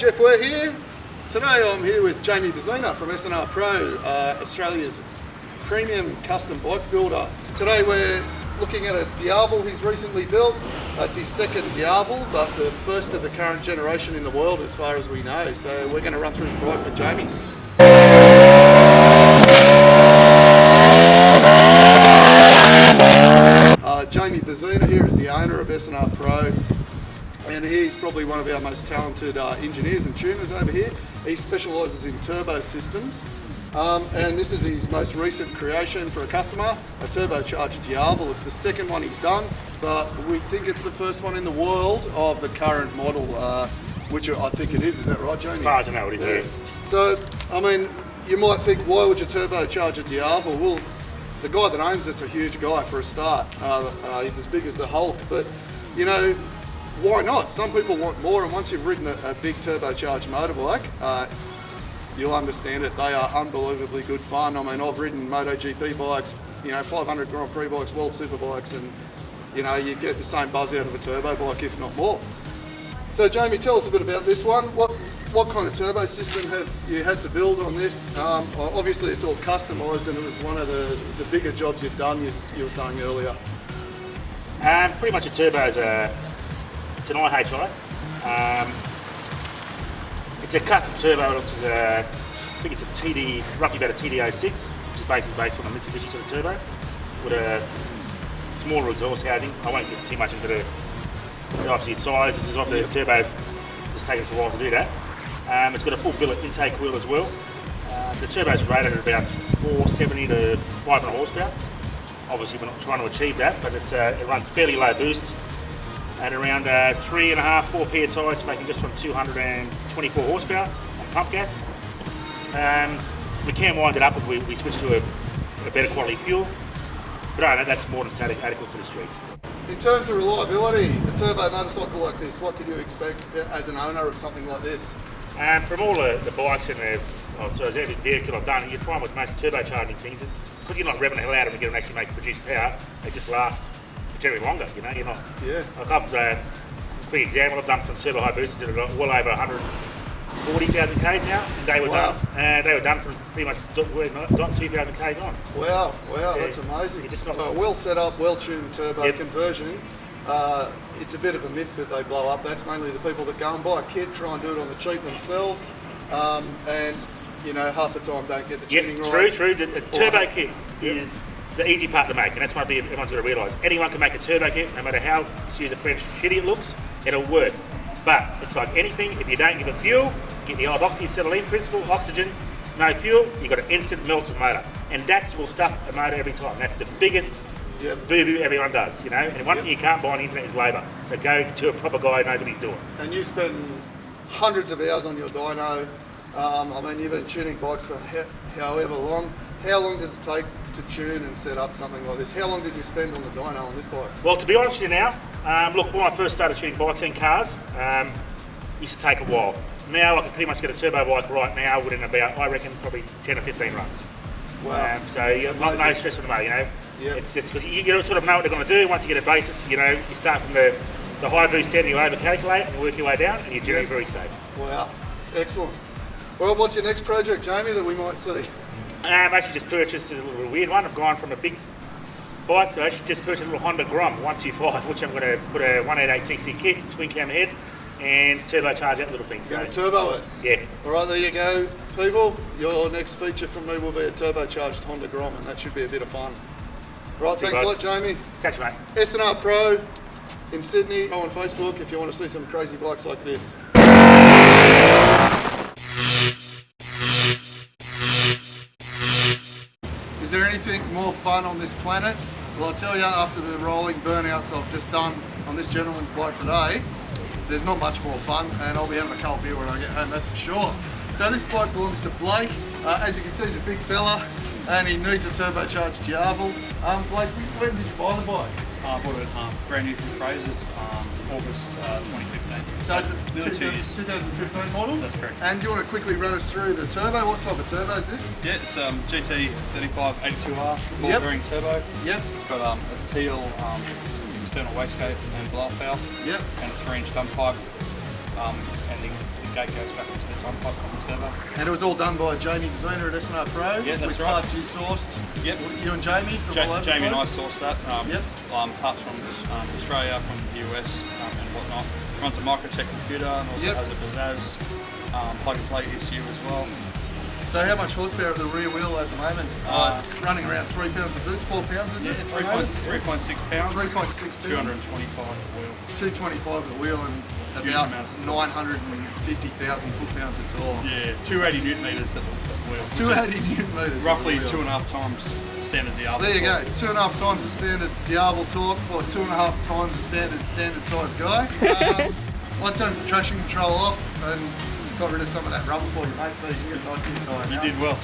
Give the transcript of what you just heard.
Jeff, we're here. Today I'm here with Jamie Bazzina from S&R Pro, Australia's premium custom bike builder. Today we're looking at a Diavel he's recently built. It's his second Diavel, but the first of the current generation in the world as far as we know. So we're going to run through the bike with Jamie. Jamie Bazzina here is the owner of S&R Pro, and he's probably one of our most talented engineers and tuners over here. He specialises in turbo systems, and this is his most recent creation for a customer, a turbocharged Diavel. It's the second one he's done, but we think it's the first one in the world of the current model, which I think it is. Is that right, Jamie? As far as I know, it is. Yeah. So, I mean, you might think, why would you turbocharge a Diavel? Well, the guy that owns it's a huge guy for a start. He's as big as the Hulk, but you know, why not? Some people want more, and once you've ridden a big turbocharged motorbike, you'll understand it. They are unbelievably good fun. I mean, I've ridden MotoGP bikes, you know, 500 Grand Prix bikes, World Superbikes, and you know, you get the same buzz out of a turbo bike, if not more. So Jamie, tell us a bit about this one. What kind of turbo system have you had to build on this? Obviously it's all customised, and it was one of the bigger jobs you've done, you were saying earlier. Pretty much a turbo is it's an IHI. It's a custom turbo, which is I think it's a TD, roughly about a TD06, which is basically based on a Mitsubishi sort of turbo, with a smaller exhaust housing. I won't get too much into the obviously size. This is off the turbo. It's taken us a while to do that. It's got a full billet intake wheel as well. The turbo's rated at about 470 to 500 horsepower. Obviously we're not trying to achieve that, but it runs fairly low boost at around 3.5, 4 PSI. It's making just from 224 horsepower on pump gas. We can wind it up if we switch to a better quality fuel, but I know that's more than adequate for the streets. In terms of reliability, a turbo motorcycle like this, what could you expect as an owner of something like this? From all the bikes and every vehicle I've done, you find with most turbocharging things, because you're not revving the hell out of them and get them actually produce power, they just last generally longer, you know, you're not. Yeah. Like I've, quick example, I've done some turbo high boosters that have got well over 140,000 Ks now, and they were done from pretty much dot 2,000 Ks on. Wow, Yeah. that's amazing. You just got well set up, well tuned turbo conversion. It's a bit of a myth that they blow up. That's mainly the people that go and buy a kit, try and do it on the cheap themselves, and you know, half the time don't get the tuning right. Yes, true. The turbo kit is the easy part to make, and that's what everyone's got to realise. Anyone can make a turbo kit, no matter how, excuse the French, shitty it looks, it'll work. But it's like anything, if you don't give it fuel, get the old oxy-acetylene principle, oxygen, no fuel, you've got an instant melted motor. And that will stuff a motor every time. That's the biggest boo-boo everyone does, you know. And one thing you can't buy on the internet is labour. So go to a proper guy who knows what he's doing. And you spend hundreds of hours on your dyno. I mean, you've been tuning bikes for however long. How long does it take to tune and set up something like this? How long did you spend on the dyno on this bike? Well, to be honest with you now, look, when I first started tuning bikes and cars, it used to take a while. Now I can pretty much get a turbo bike right now within about, I reckon, probably 10 or 15 runs. Wow. So you've got no stress on the motor, you know. Yep. It's just because you sort of know what they're going to do. Once you get a basis, you know, you start from the high boost end, you over-calculate and you work your way down, and you're generally very safe. Wow, excellent. Well, what's your next project, Jamie, that we might see? I've actually just purchased a little weird one. I've gone from a big bike to actually just purchased a little Honda Grom 125, which I'm going to put a 188cc kit, twin cam head, and turbocharge that little thing. So turbo it? Yeah. All right, there you go, people. Your next feature from me will be a turbocharged Honda Grom, and that should be a bit of fun. Right, thanks a lot, Jamie. Catch you, mate. S&R Pro in Sydney. Go on Facebook if you want to see some crazy bikes like this. Is there anything more fun on this planet? Well, I'll tell you, after the rolling burnouts I've just done on this gentleman's bike today, there's not much more fun, and I'll be having a cold beer when I get home, that's for sure. So this bike belongs to Blake. As you can see, he's a big fella, and he needs a turbocharged Diavel. Blake, when did you buy the bike? I bought it brand new from Fraser's, August 2015. So it's a nearly 2 years. 2015 model? That's correct. And do you want to quickly run us through the turbo? What type of turbo is this? Yeah, it's GT35 82R ball bearing turbo. Yep. It's got a teal external wastegate and blow-off valve. Yep. And a 3-inch dump pipe. And the gate goes back into the top pipe from the turbo. And it was all done by Jamie Gazina at S&R Pro. Yeah, that's with right. parts you sourced. Yep. You and Jamie from all over the Jamie and I place? sourced that. Yep. Parts from Australia, from the US, and whatnot. Runs a Microtech computer and also Yep. has a Bazaz plug and play ECU as well. So how much horsepower at the rear wheel at the moment? It's running around 3 pounds of boost, 4 pounds is it? 3.6 pounds. 3.6 pounds. 225 at the wheel. 225 at the wheel and Huge about amounts of 950,000 foot-pounds of torque. Yeah, 280 newton meters at the wheel. which 280 newton meters. is roughly at the wheel. 2.5 times standard Diavel. There you go, torque. 2.5 times the standard Diavel torque for 2.5 times the standard size guy. I turned the traction control off and got rid of some of that rubber for you, mate, so you can get a nice new tyre. You did well.